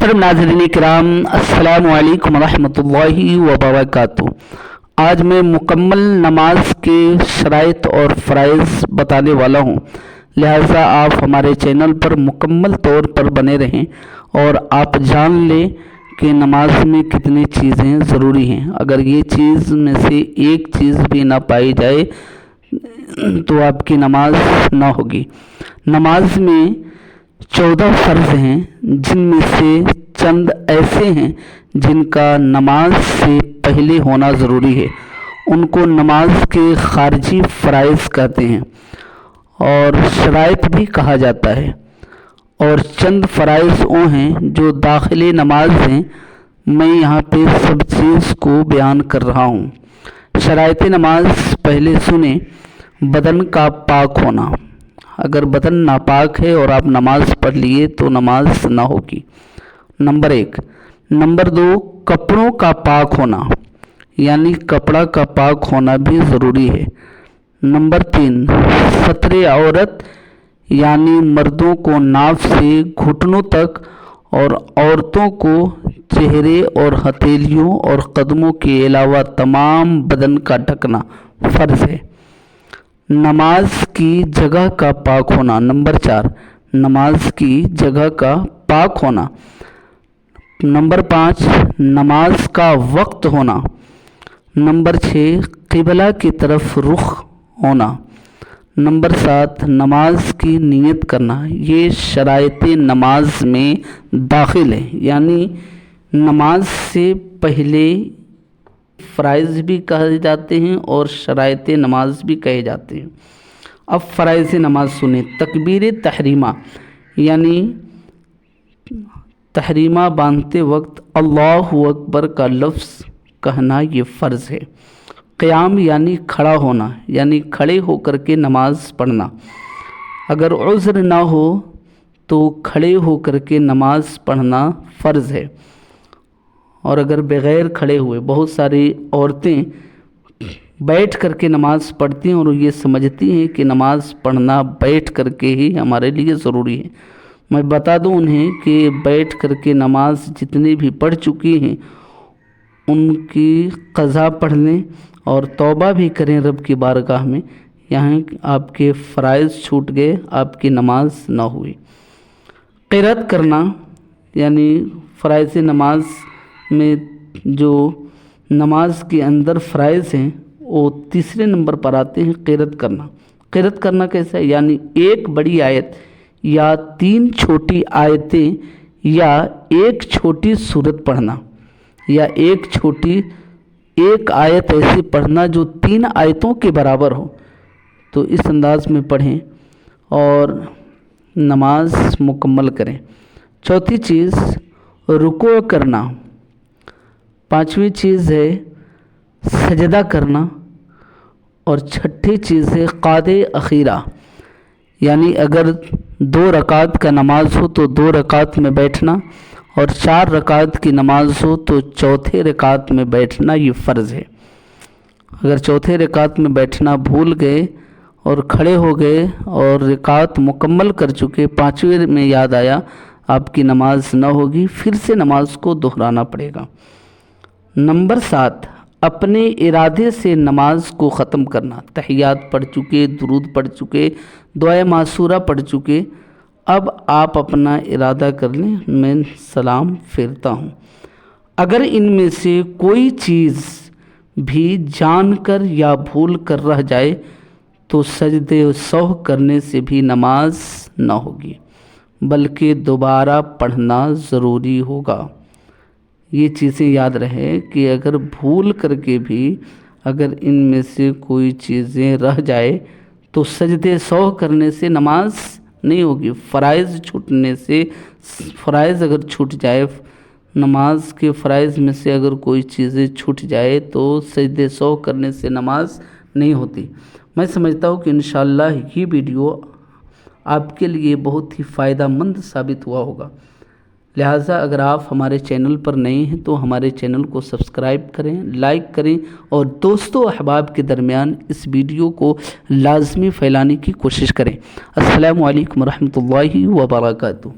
محترم ناظرین کرام، السلام علیکم ورحمۃ اللہ وبرکاتہ۔ آج میں مکمل نماز کے شرائط اور فرائض بتانے والا ہوں، لہٰذا آپ ہمارے چینل پر مکمل طور پر بنے رہیں اور آپ جان لیں کہ نماز میں کتنی چیزیں ضروری ہیں۔ اگر یہ چیز میں سے ایک چیز بھی نہ پائی جائے تو آپ کی نماز نہ ہوگی۔ نماز میں 14 فرض ہیں، جن میں سے چند ایسے ہیں جن کا نماز سے پہلے ہونا ضروری ہے، ان کو نماز کے خارجی فرائض کہتے ہیں اور شرائط بھی کہا جاتا ہے، اور چند فرائض وہ ہیں جو داخل نماز ہیں۔ میں یہاں پہ سب چیز کو بیان کر رہا ہوں۔ شرائط نماز پہلے سنیں۔ بدن کا پاک ہونا، اگر بدن ناپاک ہے اور آپ نماز پڑھ لیے تو نماز نہ ہوگی، نمبر 1۔ نمبر 2، کپڑوں کا پاک ہونا، یعنی کپڑا کا پاک ہونا بھی ضروری ہے۔ نمبر 3، ستر عورت، یعنی مردوں کو ناف سے گھٹنوں تک اور عورتوں کو چہرے اور ہتھیلیوں اور قدموں کے علاوہ تمام بدن کا ڈھکنا فرض ہے۔ نماز کی جگہ کا پاک ہونا، نمبر 4، نماز کی جگہ کا پاک ہونا۔ نمبر 5، نماز کا وقت ہونا۔ نمبر 6، قبلہ کی طرف رخ ہونا۔ نمبر 7، نماز کی نیت کرنا۔ یہ شرائط نماز میں داخل ہے، یعنی نماز سے پہلے فرائض بھی کہے جاتے ہیں اور شرائط نماز بھی کہے جاتے ہیں۔ اب فرائض نماز سنیں۔ تکبیر تحریمہ، یعنی تحریمہ باندھتے وقت اللہ اکبر کا لفظ کہنا یہ فرض ہے۔ قیام یعنی کھڑا ہونا، یعنی کھڑے ہو کر کے نماز پڑھنا۔ اگر عذر نہ ہو تو کھڑے ہو کر کے نماز پڑھنا فرض ہے، اور اگر بغیر کھڑے ہوئے، بہت ساری عورتیں بیٹھ کر کے نماز پڑھتی ہیں اور یہ سمجھتی ہیں کہ نماز پڑھنا بیٹھ کر کے ہی ہمارے لیے ضروری ہے۔ میں بتا دوں انہیں کہ بیٹھ کر کے نماز جتنی بھی پڑھ چکی ہیں ان کی قضا پڑھ لیں اور توبہ بھی کریں رب کی بارگاہ میں، یہاں آپ کے فرائض چھوٹ گئے، آپ کی نماز نہ ہوئی۔ قرأت کرنا، یعنی فرائض نماز میں جو نماز کے اندر فرائض ہیں وہ تیسرے نمبر پر آتے ہیں۔ قرأت کرنا، قرأت کرنا کیسا ہے؟ یعنی ایک بڑی آیت یا 3 چھوٹی آیتیں یا ایک چھوٹی سورت پڑھنا، یا ایک آیت ایسی پڑھنا جو 3 آیتوں کے برابر ہو، تو اس انداز میں پڑھیں اور نماز مکمل کریں۔ چوتھی چیز رکوع کرنا۔ 5ویں چیز ہے سجدہ کرنا، اور 6ٹھی چیز ہے قعدہ اخیرہ، یعنی اگر 2 رکعت کا نماز ہو تو 2 رکعت میں بیٹھنا، اور 4 رکعت کی نماز ہو تو چوتھے رکعت میں بیٹھنا یہ فرض ہے۔ اگر چوتھے رکعت میں بیٹھنا بھول گئے اور کھڑے ہو گئے اور رکعت مکمل کر چکے، 5ویں میں یاد آیا، آپ کی نماز نہ ہوگی، پھر سے نماز کو دہرانا پڑے گا۔ نمبر 7، اپنے ارادے سے نماز کو ختم کرنا۔ تحیات پڑھ چکے، درود پڑھ چکے، دعائے معصورہ پڑھ چکے، اب آپ اپنا ارادہ کر لیں، میں سلام پھیرتا ہوں۔ اگر ان میں سے کوئی چیز بھی جان کر یا بھول کر رہ جائے تو سجدے سہو کرنے سے بھی نماز نہ ہوگی، بلکہ دوبارہ پڑھنا ضروری ہوگا۔ یہ چیزیں یاد رہے کہ اگر بھول کر کے بھی اگر ان میں سے کوئی چیزیں رہ جائے تو سجدے سہو کرنے سے نماز نہیں ہوگی۔ فرائض چھوٹنے سے، فرائض اگر چھوٹ جائے، نماز کے فرائض میں سے اگر کوئی چیزیں چھوٹ جائے تو سجدے سہو کرنے سے نماز نہیں ہوتی۔ میں سمجھتا ہوں کہ انشاءاللہ یہ ویڈیو آپ کے لیے بہت ہی فائدہ مند ثابت ہوا ہوگا، لہٰذا اگر آپ ہمارے چینل پر نئے ہیں تو ہمارے چینل کو سبسکرائب کریں، لائک کریں، اور دوستوں احباب کے درمیان اس ویڈیو کو لازمی پھیلانے کی کوشش کریں۔ السلام علیکم ورحمۃ اللہ وبرکاتہ۔